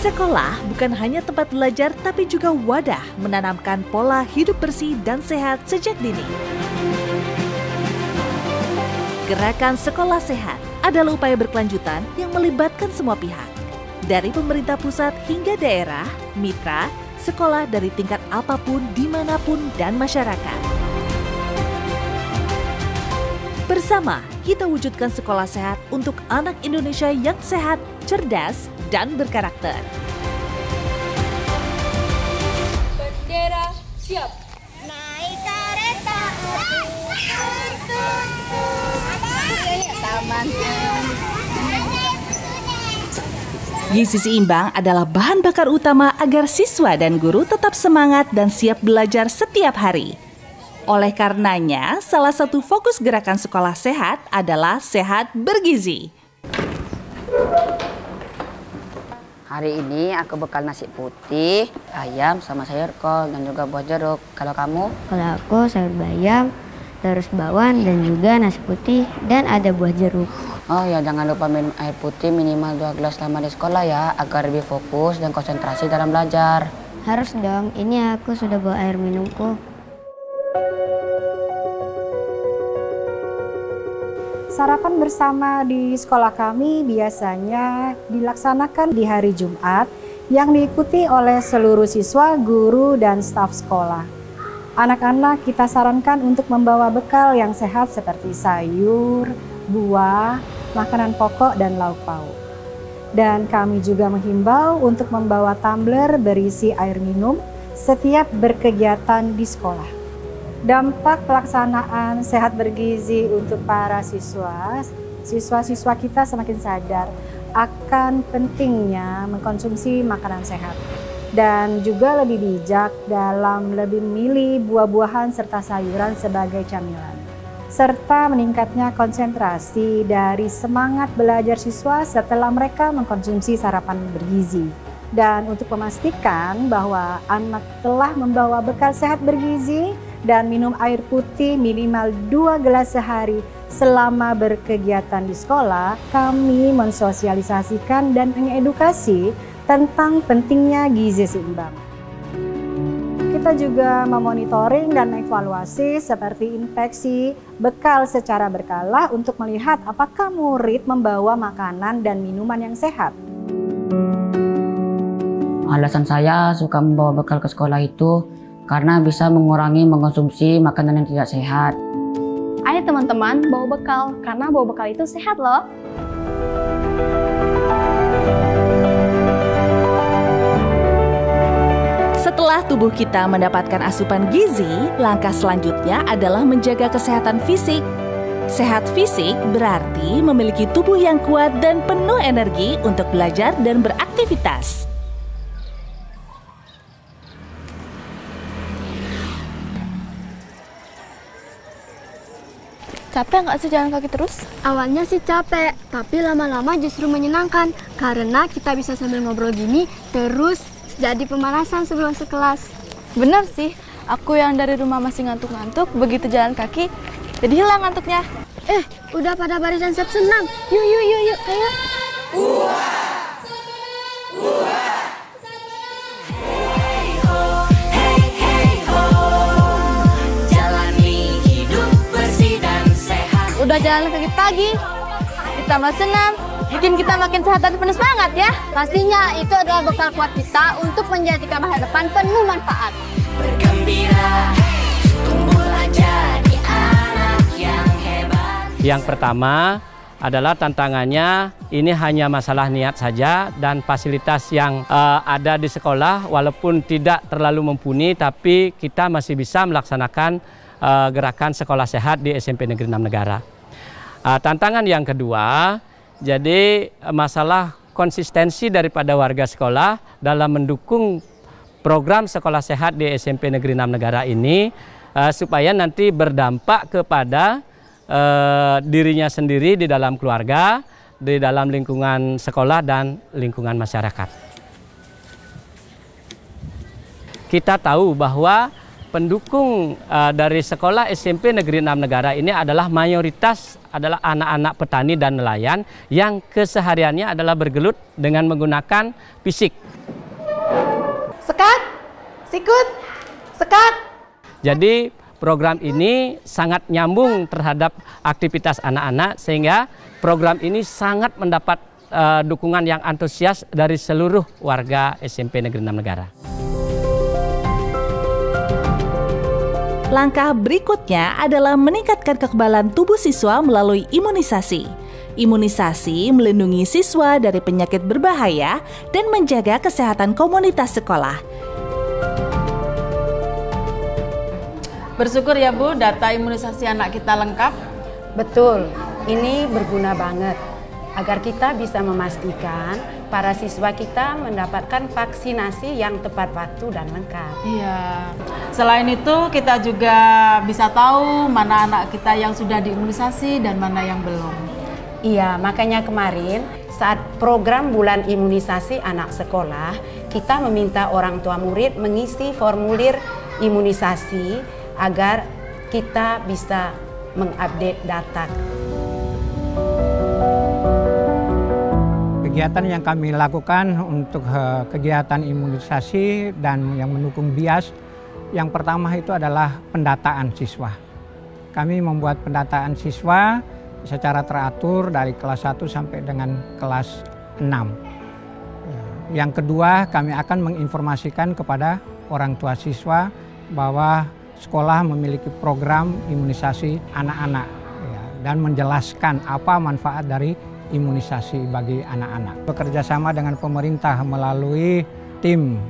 Sekolah bukan hanya tempat belajar tapi juga wadah menanamkan pola hidup bersih dan sehat sejak dini. Gerakan Sekolah Sehat adalah upaya berkelanjutan yang melibatkan semua pihak. Dari pemerintah pusat hingga daerah, mitra, sekolah dari tingkat apapun, dimanapun, dan masyarakat. Bersama, kita wujudkan sekolah sehat untuk anak Indonesia yang sehat, cerdas, dan berkarakter. Bendera siap. Naik kereta taman. Gizi seimbang adalah bahan bakar utama agar siswa dan guru tetap semangat dan siap belajar setiap hari. Oleh karenanya, salah satu fokus gerakan sekolah sehat adalah sehat bergizi. Hari ini aku bekal nasi putih, ayam sama sayur kol dan juga buah jeruk. Kalau kamu? Kalau aku sayur bayam, terus bakwan dan juga nasi putih dan ada buah jeruk. Oh ya, jangan lupa minum air putih minimal 2 gelas selama di sekolah ya, agar lebih fokus dan konsentrasi dalam belajar. Harus dong, ini aku sudah bawa air minumku. Sarapan bersama di sekolah kami biasanya dilaksanakan di hari Jumat yang diikuti oleh seluruh siswa, guru, dan staf sekolah. Anak-anak kita sarankan untuk membawa bekal yang sehat seperti sayur, buah, makanan pokok, dan lauk pauk. Dan kami juga menghimbau untuk membawa tumbler berisi air minum setiap berkegiatan di sekolah. Dampak pelaksanaan sehat bergizi untuk para siswa-siswa kita semakin sadar akan pentingnya mengkonsumsi makanan sehat dan juga lebih bijak dalam lebih memilih buah-buahan serta sayuran sebagai camilan, serta meningkatnya konsentrasi dari semangat belajar siswa setelah mereka mengkonsumsi sarapan bergizi. Dan untuk memastikan bahwa anak telah membawa bekal sehat bergizi dan minum air putih minimal 2 gelas sehari selama berkegiatan di sekolah, kami mensosialisasikan dan mengedukasi tentang pentingnya gizi seimbang. Kita juga memonitoring dan mengevaluasi seperti inspeksi bekal secara berkala untuk melihat apakah murid membawa makanan dan minuman yang sehat. Alasan saya suka membawa bekal ke sekolah itu karena bisa mengurangi mengkonsumsi makanan yang tidak sehat. Ayo teman-teman, bawa bekal, karena bawa bekal itu sehat loh. Setelah tubuh kita mendapatkan asupan gizi, langkah selanjutnya adalah menjaga kesehatan fisik. Sehat fisik berarti memiliki tubuh yang kuat dan penuh energi untuk belajar dan beraktivitas. Capek nggak sih jalan kaki terus? Awalnya sih capek, tapi lama-lama justru menyenangkan karena kita bisa sambil ngobrol gini terus jadi pemanasan sebelum sekelas. Bener sih, aku yang dari rumah masih ngantuk-ngantuk, begitu jalan kaki jadi hilang ngantuknya. Udah pada barisan siap senam. Yuk, ayo. Udah jalan kaki pagi, ditambah senam, bikin kita makin sehat dan penuh semangat ya. Pastinya itu adalah bekal kuat kita untuk menjadikan masa depan penuh manfaat. Bergembira, tumbuhlah jadi anak yang hebat. Yang pertama adalah tantangannya ini hanya masalah niat saja dan fasilitas yang ada di sekolah walaupun tidak terlalu mumpuni, tapi kita masih bisa melaksanakan gerakan sekolah sehat di SMP Negeri 6 Negara. Tantangan yang kedua, jadi masalah konsistensi daripada warga sekolah dalam mendukung program sekolah sehat di SMP Negeri 6 Negara ini supaya nanti berdampak kepada dirinya sendiri di dalam keluarga, di dalam lingkungan sekolah dan lingkungan masyarakat. Kita tahu bahwa pendukung dari sekolah SMP Negeri 6 Negara ini adalah mayoritas adalah anak-anak petani dan nelayan yang kesehariannya adalah bergelut dengan menggunakan fisik. Sekat, sikut, sekat. Jadi program ini sangat nyambung terhadap aktivitas anak-anak sehingga program ini sangat mendapat dukungan yang antusias dari seluruh warga SMP Negeri 6 Negara. Langkah berikutnya adalah meningkatkan kekebalan tubuh siswa melalui imunisasi. Imunisasi melindungi siswa dari penyakit berbahaya dan menjaga kesehatan komunitas sekolah. Bersyukur ya Bu, data imunisasi anak kita lengkap. Betul, ini berguna banget agar kita bisa memastikan para siswa kita mendapatkan vaksinasi yang tepat waktu dan lengkap. Iya. Selain itu kita juga bisa tahu mana anak kita yang sudah diimunisasi dan mana yang belum. Iya, makanya kemarin saat program bulan imunisasi anak sekolah, kita meminta orang tua murid mengisi formulir imunisasi agar kita bisa mengupdate data. Kegiatan yang kami lakukan untuk kegiatan imunisasi dan yang mendukung BIAS, yang pertama itu adalah pendataan siswa. Kami membuat pendataan siswa secara teratur dari kelas 1 sampai dengan kelas 6. Yang kedua, kami akan menginformasikan kepada orang tua siswa bahwa sekolah memiliki program imunisasi anak-anak dan menjelaskan apa manfaat dari imunisasi bagi anak-anak. Bekerja sama dengan pemerintah melalui tim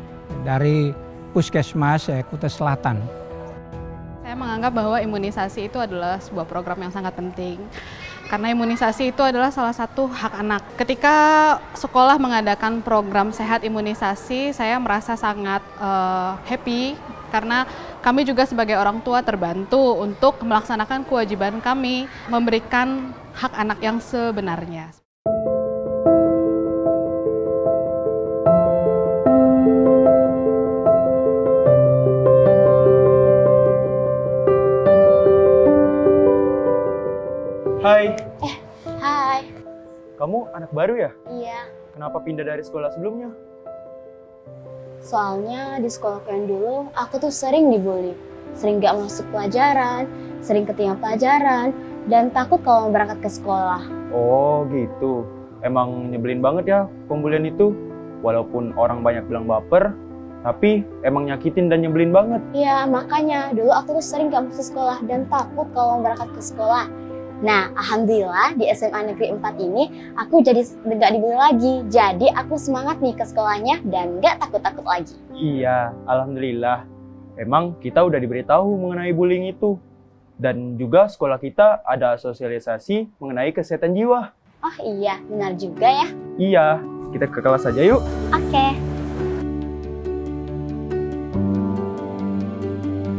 dari Puskesmas Kuta Selatan. Saya menganggap bahwa imunisasi itu adalah sebuah program yang sangat penting. Karena imunisasi itu adalah salah satu hak anak. Ketika sekolah mengadakan program sehat imunisasi, saya merasa sangat happy karena kami juga sebagai orang tua terbantu untuk melaksanakan kewajiban kami memberikan hak anak yang sebenarnya. Hai. Hai. Kamu anak baru ya? Iya. Kenapa pindah dari sekolah sebelumnya? Soalnya di sekolahku yang dulu, aku tuh sering dibully. Sering gak masuk pelajaran, sering ketinggalan pelajaran, dan takut kalau berangkat ke sekolah. Oh gitu. Emang nyebelin banget ya pembulian itu. Walaupun orang banyak bilang baper, tapi emang nyakitin dan nyebelin banget. Iya, makanya dulu aku tuh sering gak masuk sekolah dan takut kalau berangkat ke sekolah. Nah, alhamdulillah di SMA Negeri 4 ini aku jadi gak dibully lagi. Jadi aku semangat nih ke sekolahnya dan gak takut-takut lagi. Iya, alhamdulillah. Emang kita udah diberitahu mengenai bullying itu. Dan juga sekolah kita ada sosialisasi mengenai kesehatan jiwa. Oh iya, benar juga ya. Iya, kita ke kelas aja yuk. Oke.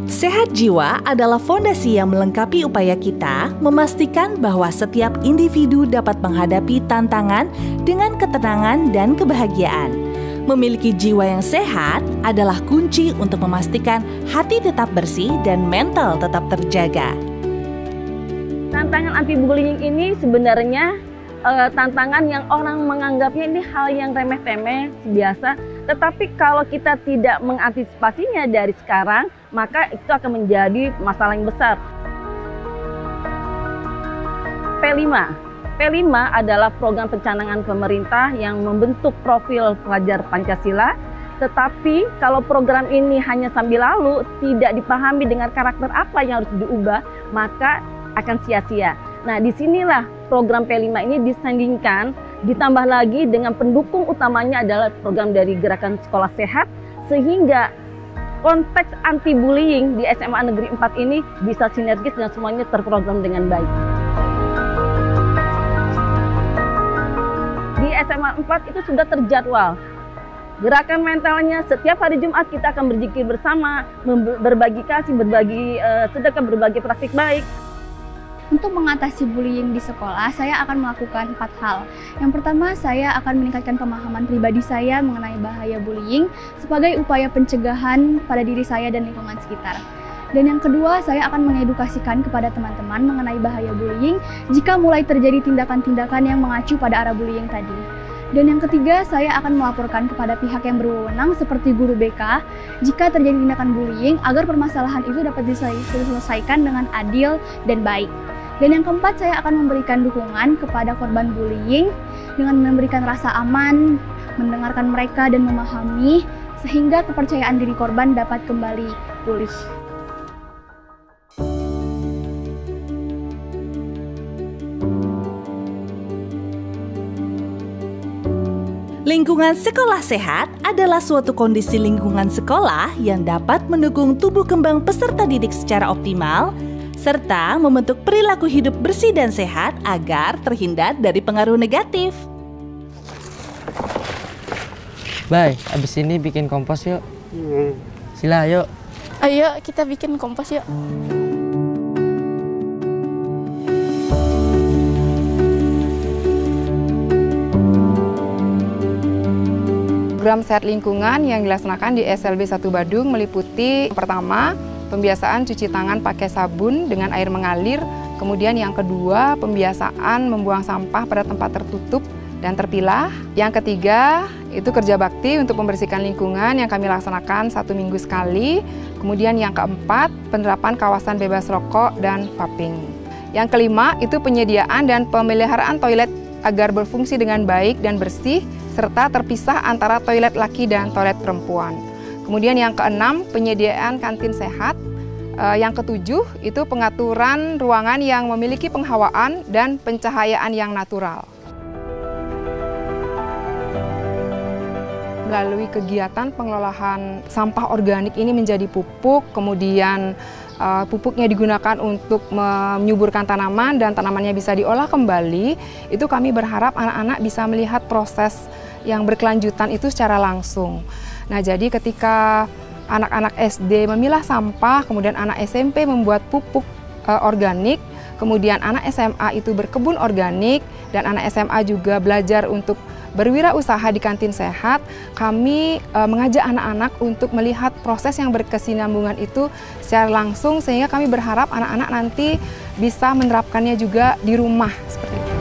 Sehat jiwa adalah fondasi yang melengkapi upaya kita memastikan bahwa setiap individu dapat menghadapi tantangan dengan ketenangan dan kebahagiaan. Memiliki jiwa yang sehat adalah kunci untuk memastikan hati tetap bersih dan mental tetap terjaga. Tantangan anti-bullying ini sebenarnya tantangan yang orang menganggapnya ini hal yang remeh-temeh, biasa. Tetapi kalau kita tidak mengantisipasinya dari sekarang, maka itu akan menjadi masalah yang besar. P5 adalah program pencanangan pemerintah yang membentuk profil pelajar Pancasila. Tetapi kalau program ini hanya sambil lalu, tidak dipahami dengan karakter apa yang harus diubah, maka akan sia-sia. Nah, disinilah program P5 ini disandingkan, ditambah lagi dengan pendukung utamanya adalah program dari Gerakan Sekolah Sehat, sehingga konteks anti-bullying di SMA Negeri 4 ini bisa sinergis dan semuanya terprogram dengan baik. Di SMA 4 itu sudah terjadwal. Gerakan mentalnya setiap hari Jumat kita akan berzikir bersama, berbagi kasih, berbagi sedekah, berbagi praktik baik. Untuk mengatasi bullying di sekolah, saya akan melakukan 4 hal. Yang pertama, saya akan meningkatkan pemahaman pribadi saya mengenai bahaya bullying sebagai upaya pencegahan pada diri saya dan lingkungan sekitar. Dan yang kedua, saya akan mengedukasikan kepada teman-teman mengenai bahaya bullying jika mulai terjadi tindakan-tindakan yang mengacu pada arah bullying tadi. Dan yang ketiga, saya akan melaporkan kepada pihak yang berwenang seperti guru BK jika terjadi tindakan bullying agar permasalahan itu dapat diselesaikan dengan adil dan baik. Dan yang keempat, saya akan memberikan dukungan kepada korban bullying dengan memberikan rasa aman, mendengarkan mereka dan memahami sehingga kepercayaan diri korban dapat kembali pulih. Lingkungan sekolah sehat adalah suatu kondisi lingkungan sekolah yang dapat mendukung tumbuh kembang peserta didik secara optimal, serta membentuk perilaku hidup bersih dan sehat agar terhindar dari pengaruh negatif. Bay, abis ini bikin kompos yuk. Sila, yuk. Ayo, kita bikin kompos yuk. Program sehat lingkungan yang dilaksanakan di SLB 1 Badung meliputi pertama, pembiasaan cuci tangan pakai sabun dengan air mengalir, kemudian yang kedua, pembiasaan membuang sampah pada tempat tertutup dan terpilah. Yang ketiga, itu kerja bakti untuk membersihkan lingkungan yang kami laksanakan 1 minggu sekali. Kemudian yang keempat, penerapan kawasan bebas rokok dan vaping. Yang kelima, itu penyediaan dan pemeliharaan toilet agar berfungsi dengan baik dan bersih, serta terpisah antara toilet laki dan toilet perempuan. Kemudian yang keenam, penyediaan kantin sehat. Yang ketujuh, itu pengaturan ruangan yang memiliki penghawaan dan pencahayaan yang natural. Melalui kegiatan pengelolaan sampah organik ini menjadi pupuk, kemudian pupuknya digunakan untuk menyuburkan tanaman dan tanamannya bisa diolah kembali, itu kami berharap anak-anak bisa melihat proses yang berkelanjutan itu secara langsung. Nah, jadi ketika anak-anak SD memilah sampah, kemudian anak SMP membuat pupuk organik, kemudian anak SMA itu berkebun organik, dan anak SMA juga belajar untuk berwirausaha di kantin sehat, kami mengajak anak-anak untuk melihat proses yang berkesinambungan itu secara langsung, sehingga kami berharap anak-anak nanti bisa menerapkannya juga di rumah seperti itu.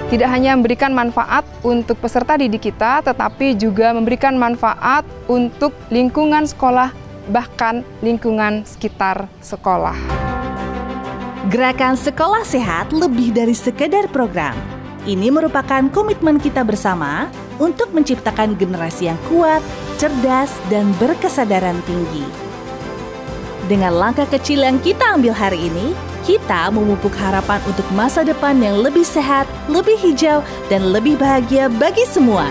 Tidak hanya memberikan manfaat untuk peserta didik kita, tetapi juga memberikan manfaat untuk lingkungan sekolah, bahkan lingkungan sekitar sekolah. Gerakan Sekolah Sehat lebih dari sekedar program. Ini merupakan komitmen kita bersama untuk menciptakan generasi yang kuat, cerdas, dan berkesadaran tinggi. Dengan langkah kecil yang kita ambil hari ini, kita memupuk harapan untuk masa depan yang lebih sehat, lebih hijau, dan lebih bahagia bagi semua.